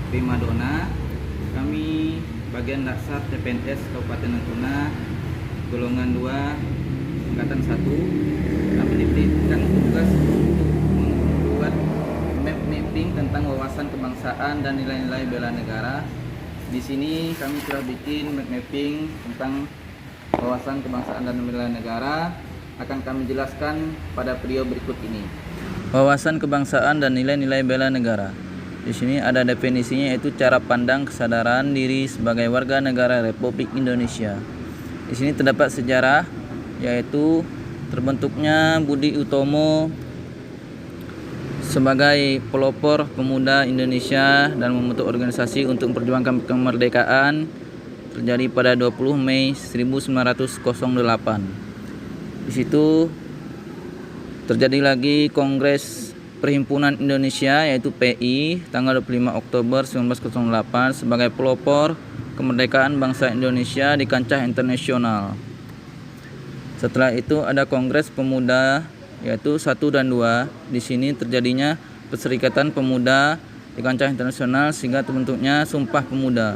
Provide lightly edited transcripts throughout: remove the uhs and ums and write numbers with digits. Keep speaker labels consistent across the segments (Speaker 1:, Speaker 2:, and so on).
Speaker 1: Primadona. Kami bagian Latsar CPNS Kabupaten Natuna, golongan 2, angkatan 1. Kami diberikan tugas membuat map mapping tentang wawasan kebangsaan dan nilai-nilai bela negara. Di sini kami telah bikin map mapping tentang wawasan kebangsaan dan bela negara. Akan kami jelaskan pada video berikut ini. Wawasan kebangsaan dan nilai-nilai bela negara. Di sini ada definisinya, yaitu cara pandang kesadaran diri sebagai warga negara Republik Indonesia. Di sini terdapat sejarah, yaitu terbentuknya Budi Utomo sebagai pelopor pemuda Indonesia dan membentuk organisasi untuk memperjuangkan kemerdekaan terjadi pada 20 Mei 1908. Di situ terjadi lagi Kongres Perhimpunan Indonesia, yaitu PI, tanggal 25 Oktober 1908 sebagai pelopor kemerdekaan bangsa Indonesia di kancah internasional. Setelah itu ada Kongres Pemuda, yaitu 1 dan 2. Di sini terjadinya Perserikatan Pemuda di kancah internasional sehingga terbentuknya Sumpah Pemuda.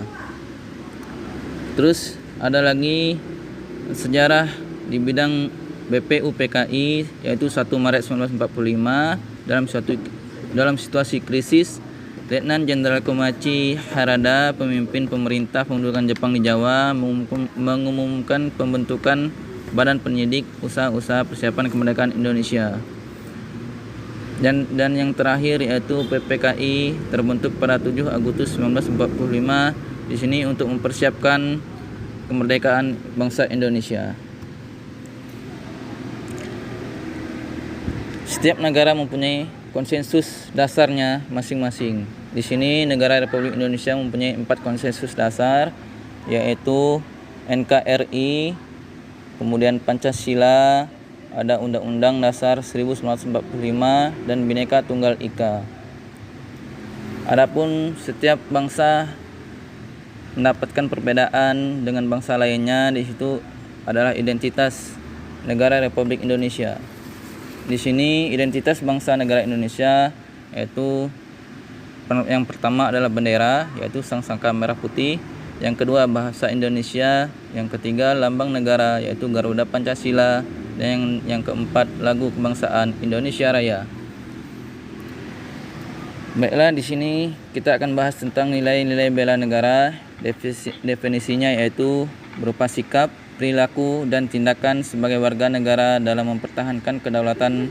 Speaker 1: Terus ada lagi sejarah di bidang BPUPKI, yaitu 1 Maret 1945. Dalam situasi krisis, Letnan Jenderal Komachi Harada, pemimpin pemerintah pendudukan Jepang di Jawa, mengumumkan pembentukan Badan Penyidik Usaha-usaha Persiapan Kemerdekaan Indonesia. Dan yang terakhir yaitu PPKI, terbentuk pada 7 Agustus 1945 di sini untuk mempersiapkan kemerdekaan bangsa Indonesia. Setiap negara mempunyai konsensus dasarnya masing-masing. Di sini negara Republik Indonesia mempunyai 4 konsensus dasar, yaitu NKRI, kemudian Pancasila, ada Undang-Undang Dasar 1945 dan Bhinneka Tunggal Ika. Adapun setiap bangsa mendapatkan perbedaan dengan bangsa lainnya, di situ adalah identitas negara Republik Indonesia. Di sini identitas bangsa negara Indonesia, yaitu yang pertama adalah bendera, yaitu sangsaka merah putih. Yang kedua bahasa Indonesia. Yang ketiga lambang negara, yaitu Garuda Pancasila. Dan yang keempat lagu kebangsaan Indonesia Raya. Baiklah, di sini kita akan bahas tentang nilai-nilai bela negara. Definisinya yaitu berupa sikap, perilaku, dan tindakan sebagai warga negara dalam mempertahankan kedaulatan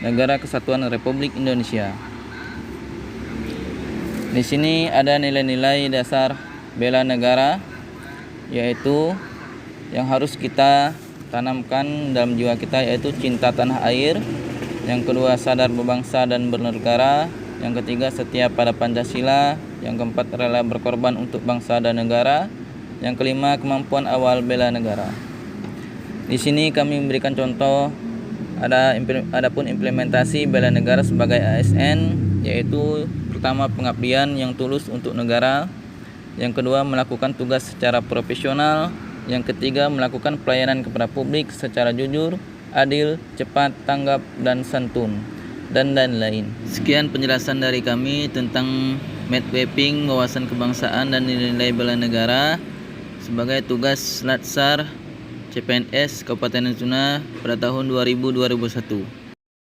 Speaker 1: negara Kesatuan Republik Indonesia. Di sini ada nilai-nilai dasar bela negara, yaitu yang harus kita tanamkan dalam jiwa kita, yaitu cinta tanah air. Yang kedua, sadar berbangsa dan bernegara. Yang ketiga, setia pada Pancasila. Yang keempat, rela berkorban untuk bangsa dan negara. Yang kelima, kemampuan awal bela negara. Di sini kami memberikan contoh, adapun implementasi bela negara sebagai ASN, yaitu pertama, pengabdian yang tulus untuk negara. Yang kedua, melakukan tugas secara profesional. Yang ketiga, melakukan pelayanan kepada publik secara jujur, adil, cepat, tanggap, dan santun, dan lain-lain. Sekian penjelasan dari kami tentang map mapping wawasan kebangsaan dan nilai-nilai bela negara sebagai tugas Latsar CPNS Kabupaten Natuna pada tahun 2000-2001.